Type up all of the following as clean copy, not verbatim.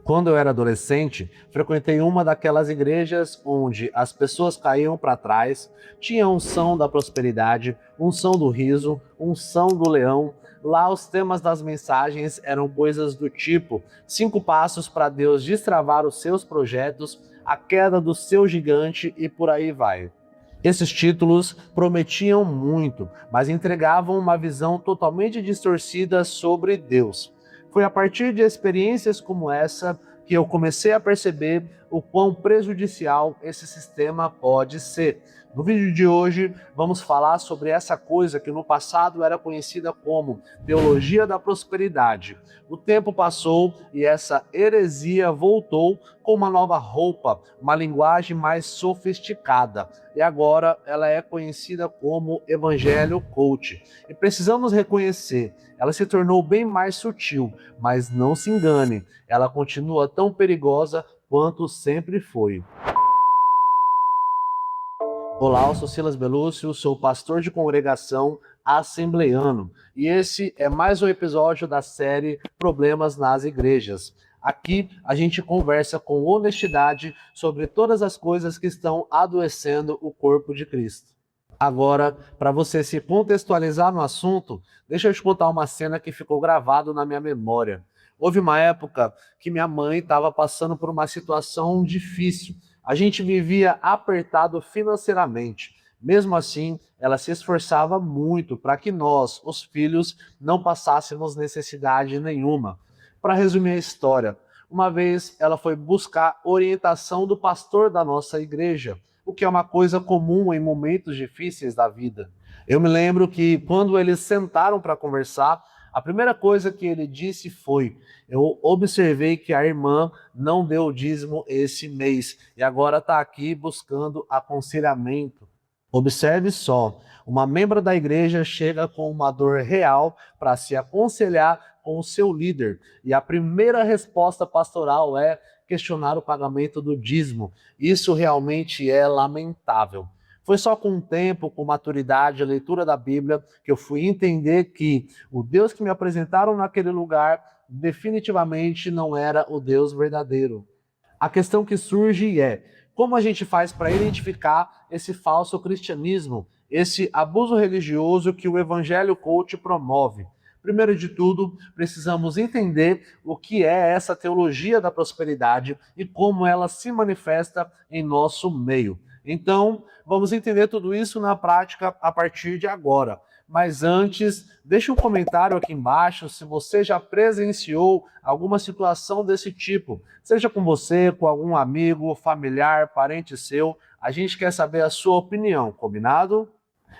Quando eu era adolescente, frequentei uma daquelas igrejas onde as pessoas caíam para trás, tinha unção da prosperidade, unção do riso, unção do leão. Lá os temas das mensagens eram coisas do tipo 5 passos para Deus destravar os seus projetos, a queda do seu gigante e por aí vai. Esses títulos prometiam muito, mas entregavam uma visão totalmente distorcida sobre Deus. Foi a partir de experiências como essa que eu comecei a perceber o quão prejudicial esse sistema pode ser. No vídeo de hoje, vamos falar sobre essa coisa que no passado era conhecida como teologia da prosperidade. O tempo passou e essa heresia voltou com uma nova roupa, uma linguagem mais sofisticada. E agora ela é conhecida como Evangelho Coach. E precisamos reconhecer, ela se tornou bem mais sutil, mas não se engane, ela continua tão perigosa quanto sempre foi. Olá, eu sou Silas Belúcio, sou pastor de congregação assembleiano e esse é mais um episódio da série Problemas nas Igrejas. Aqui a gente conversa com honestidade sobre todas as coisas que estão adoecendo o corpo de Cristo. Agora, para você se contextualizar no assunto, deixa eu te contar uma cena que ficou gravado na minha memória. Houve uma época que minha mãe estava passando por uma situação difícil. A gente vivia apertado financeiramente. Mesmo assim, ela se esforçava muito para que nós, os filhos, não passássemos necessidade nenhuma. Para resumir a história, uma vez ela foi buscar orientação do pastor da nossa igreja, o que é uma coisa comum em momentos difíceis da vida. Eu me lembro que quando eles sentaram para conversar, a primeira coisa que ele disse foi: eu observei que a irmã não deu o dízimo esse mês e agora está aqui buscando aconselhamento. Observe só, uma membro da igreja chega com uma dor real para se aconselhar com o seu líder e a primeira resposta pastoral é questionar o pagamento do dízimo. Isso realmente é lamentável. Foi só com o tempo, com maturidade, a leitura da Bíblia, que eu fui entender que o Deus que me apresentaram naquele lugar definitivamente não era o Deus verdadeiro. A questão que surge é: como a gente faz para identificar esse falso cristianismo, esse abuso religioso que o Evangelho Coach promove? Primeiro de tudo, precisamos entender o que é essa teologia da prosperidade e como ela se manifesta em nosso meio. Então, vamos entender tudo isso na prática a partir de agora. Mas antes, deixe um comentário aqui embaixo se você já presenciou alguma situação desse tipo. Seja com você, com algum amigo, familiar, parente seu. A gente quer saber a sua opinião, combinado?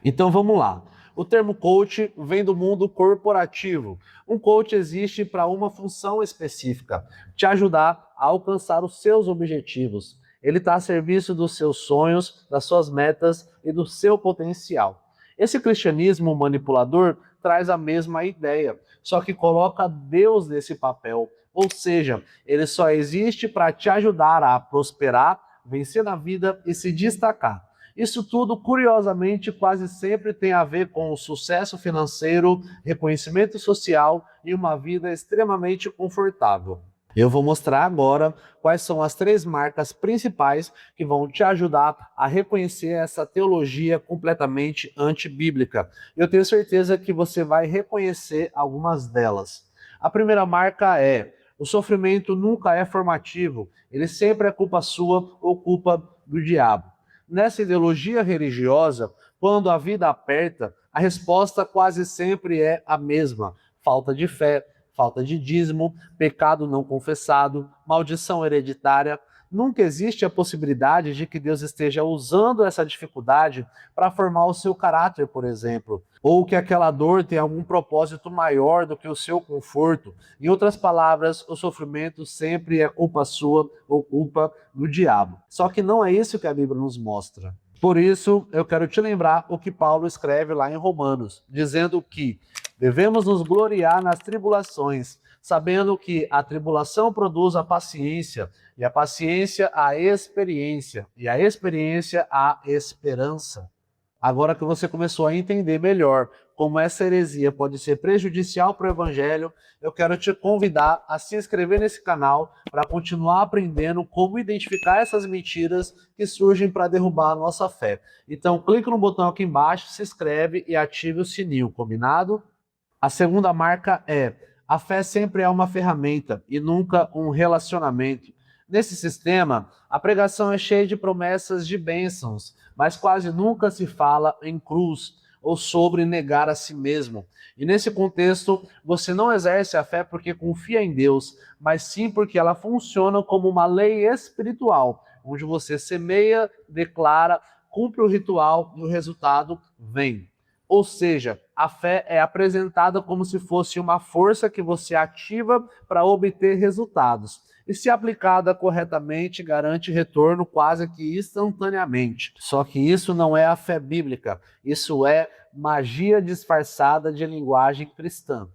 Então vamos lá. O termo coach vem do mundo corporativo. Um coach existe para uma função específica, te ajudar a alcançar os seus objetivos. Ele está a serviço dos seus sonhos, das suas metas e do seu potencial. Esse cristianismo manipulador traz a mesma ideia, só que coloca Deus nesse papel. Ou seja, ele só existe para te ajudar a prosperar, vencer na vida e se destacar. Isso tudo, curiosamente, quase sempre tem a ver com o sucesso financeiro, reconhecimento social e uma vida extremamente confortável. Eu vou mostrar agora quais são as 3 marcas principais que vão te ajudar a reconhecer essa teologia completamente antibíblica. Eu tenho certeza que você vai reconhecer algumas delas. A primeira marca é: o sofrimento nunca é formativo, ele sempre é culpa sua ou culpa do diabo. Nessa ideologia religiosa, quando a vida aperta, a resposta quase sempre é a mesma: falta de fé, falta de dízimo, pecado não confessado, maldição hereditária. Nunca existe a possibilidade de que Deus esteja usando essa dificuldade para formar o seu caráter, por exemplo, ou que aquela dor tenha algum propósito maior do que o seu conforto. Em outras palavras, o sofrimento sempre é culpa sua ou culpa do diabo. Só que não é isso que a Bíblia nos mostra. Por isso, eu quero te lembrar o que Paulo escreve lá em Romanos, dizendo que devemos nos gloriar nas tribulações, sabendo que a tribulação produz a paciência, e a paciência a experiência, e a experiência a esperança. Agora que você começou a entender melhor como essa heresia pode ser prejudicial para o Evangelho, eu quero te convidar a se inscrever nesse canal para continuar aprendendo como identificar essas mentiras que surgem para derrubar a nossa fé. Então, clique no botão aqui embaixo, se inscreve e ative o sininho, combinado? A segunda marca é: a fé sempre é uma ferramenta e nunca um relacionamento. Nesse sistema, a pregação é cheia de promessas de bênçãos, mas quase nunca se fala em cruz ou sobre negar a si mesmo. E nesse contexto, você não exerce a fé porque confia em Deus, mas sim porque ela funciona como uma lei espiritual, onde você semeia, declara, cumpre o ritual e o resultado vem. Ou seja, a fé é apresentada como se fosse uma força que você ativa para obter resultados. E se aplicada corretamente, garante retorno quase que instantaneamente. Só que isso não é a fé bíblica, isso é magia disfarçada de linguagem cristã.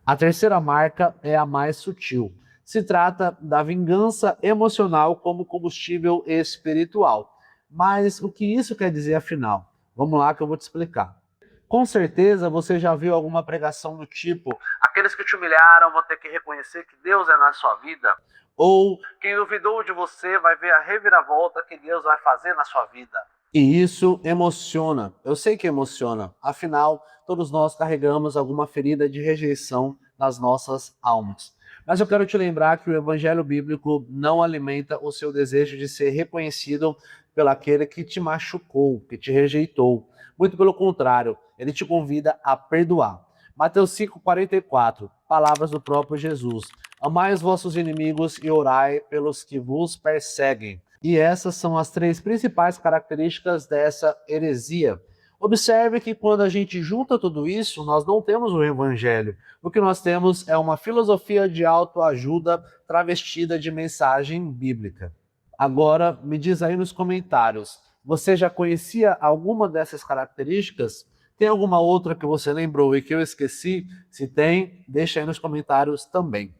A terceira marca é a mais sutil. Se trata da vingança emocional como combustível espiritual. Mas o que isso quer dizer afinal? Vamos lá que eu vou te explicar. Com certeza você já viu alguma pregação do tipo: aqueles que te humilharam vão ter que reconhecer que Deus é na sua vida. Ou quem duvidou de você vai ver a reviravolta que Deus vai fazer na sua vida. E isso emociona. Eu sei que emociona. Afinal, todos nós carregamos alguma ferida de rejeição nas nossas almas. Mas eu quero te lembrar que o Evangelho Bíblico não alimenta o seu desejo de ser reconhecido pelaquele que te machucou, que te rejeitou. Muito pelo contrário, ele te convida a perdoar. Mateus 5,44, palavras do próprio Jesus. Amai os vossos inimigos e orai pelos que vos perseguem. E essas são as três principais características dessa heresia. Observe que quando a gente junta tudo isso, nós não temos o Evangelho. O que nós temos é uma filosofia de autoajuda travestida de mensagem bíblica. Agora, me diz aí nos comentários, você já conhecia alguma dessas características? Tem alguma outra que você lembrou e que eu esqueci? Se tem, deixa aí nos comentários também.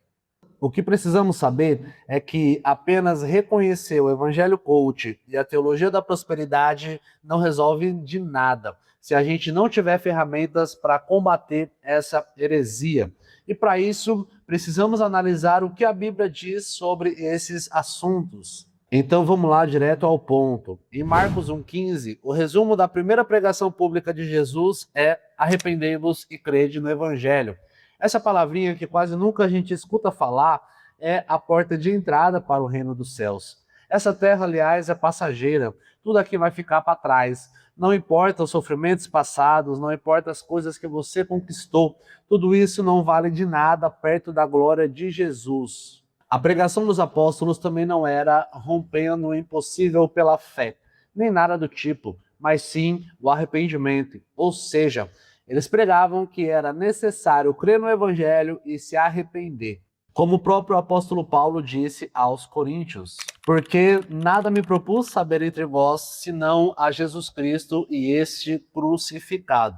O que precisamos saber é que apenas reconhecer o Evangelho Coach e a teologia da prosperidade não resolve de nada, se a gente não tiver ferramentas para combater essa heresia. E para isso, precisamos analisar o que a Bíblia diz sobre esses assuntos. Então vamos lá direto ao ponto. Em Marcos 1,15, o resumo da primeira pregação pública de Jesus é: arrependei-vos e crede no Evangelho. Essa palavrinha que quase nunca a gente escuta falar é a porta de entrada para o reino dos céus. Essa terra, aliás, é passageira. Tudo aqui vai ficar para trás. Não importa os sofrimentos passados, não importa as coisas que você conquistou. Tudo isso não vale de nada perto da glória de Jesus. A pregação dos apóstolos também não era rompendo o impossível pela fé, nem nada do tipo, mas sim o arrependimento, ou seja, eles pregavam que era necessário crer no Evangelho e se arrepender. Como o próprio apóstolo Paulo disse aos Coríntios: porque nada me propus saber entre vós, senão a Jesus Cristo e este crucificado.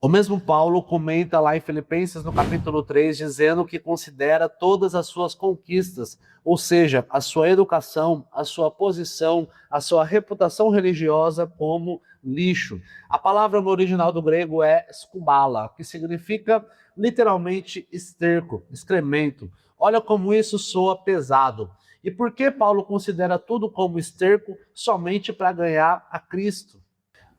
O mesmo Paulo comenta lá em Filipenses, no capítulo 3, dizendo que considera todas as suas conquistas, ou seja, a sua educação, a sua posição, a sua reputação religiosa como lixo. A palavra no original do grego é skubala, que significa literalmente esterco, excremento. Olha como isso soa pesado. E por que Paulo considera tudo como esterco somente para ganhar a Cristo?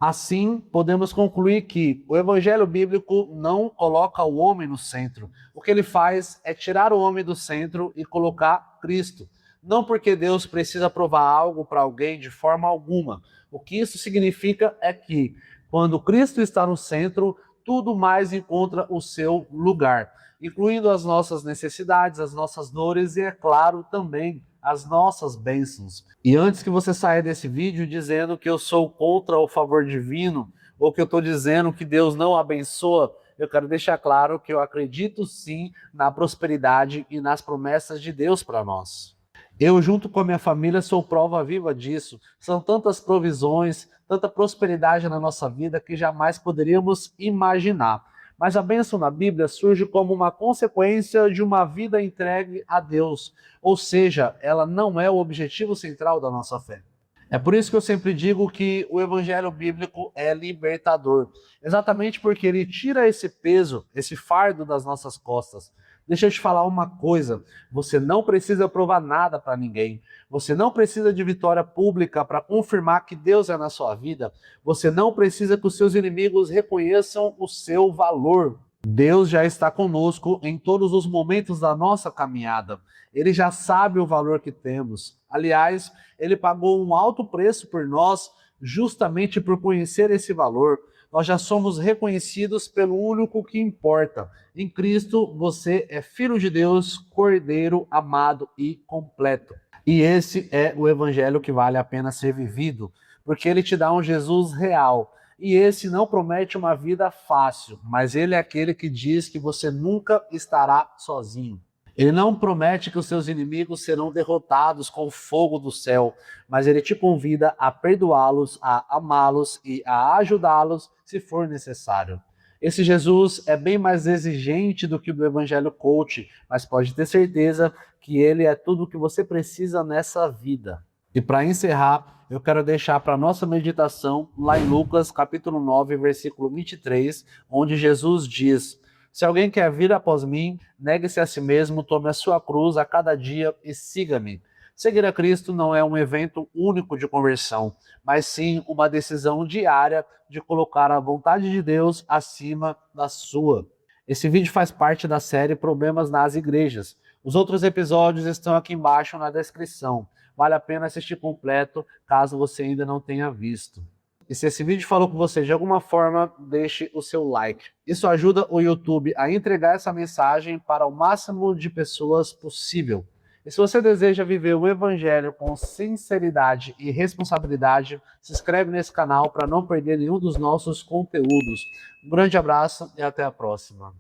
Assim, podemos concluir que o Evangelho Bíblico não coloca o homem no centro. O que ele faz é tirar o homem do centro e colocar Cristo. Não porque Deus precisa provar algo para alguém de forma alguma. O que isso significa é que, quando Cristo está no centro, tudo mais encontra o seu lugar, incluindo as nossas necessidades, as nossas dores e, é claro, também as nossas bênçãos. E antes que você saia desse vídeo dizendo que eu sou contra o favor divino, ou que eu estou dizendo que Deus não abençoa, eu quero deixar claro que eu acredito sim na prosperidade e nas promessas de Deus para nós. Eu, junto com a minha família, sou prova viva disso. São tantas provisões, tanta prosperidade na nossa vida que jamais poderíamos imaginar. Mas a bênção na Bíblia surge como uma consequência de uma vida entregue a Deus. Ou seja, ela não é o objetivo central da nossa fé. É por isso que eu sempre digo que o evangelho bíblico é libertador. Exatamente porque ele tira esse peso, esse fardo das nossas costas. Deixa eu te falar uma coisa: você não precisa provar nada para ninguém. Você não precisa de vitória pública para confirmar que Deus é na sua vida. Você não precisa que os seus inimigos reconheçam o seu valor. Deus já está conosco em todos os momentos da nossa caminhada. Ele já sabe o valor que temos. Aliás, ele pagou um alto preço por nós, justamente por conhecer esse valor. Nós já somos reconhecidos pelo único que importa. Em Cristo, você é filho de Deus, cordeiro, amado e completo. E esse é o evangelho que vale a pena ser vivido, porque ele te dá um Jesus real. E esse não promete uma vida fácil, mas ele é aquele que diz que você nunca estará sozinho. Ele não promete que os seus inimigos serão derrotados com o fogo do céu, mas ele te convida a perdoá-los, a amá-los e a ajudá-los se for necessário. Esse Jesus é bem mais exigente do que o do Evangelho Coach, mas pode ter certeza que ele é tudo o que você precisa nessa vida. E para encerrar, eu quero deixar para a nossa meditação lá em Lucas capítulo 9, versículo 23, onde Jesus diz: se alguém quer vir após mim, negue-se a si mesmo, tome a sua cruz a cada dia e siga-me. Seguir a Cristo não é um evento único de conversão, mas sim uma decisão diária de colocar a vontade de Deus acima da sua. Esse vídeo faz parte da série Problemas nas Igrejas. Os outros episódios estão aqui embaixo na descrição. Vale a pena assistir completo, caso você ainda não tenha visto. E se esse vídeo falou com você de alguma forma, deixe o seu like. Isso ajuda o YouTube a entregar essa mensagem para o máximo de pessoas possível. E se você deseja viver o Evangelho com sinceridade e responsabilidade, se inscreve nesse canal para não perder nenhum dos nossos conteúdos. Um grande abraço e até a próxima.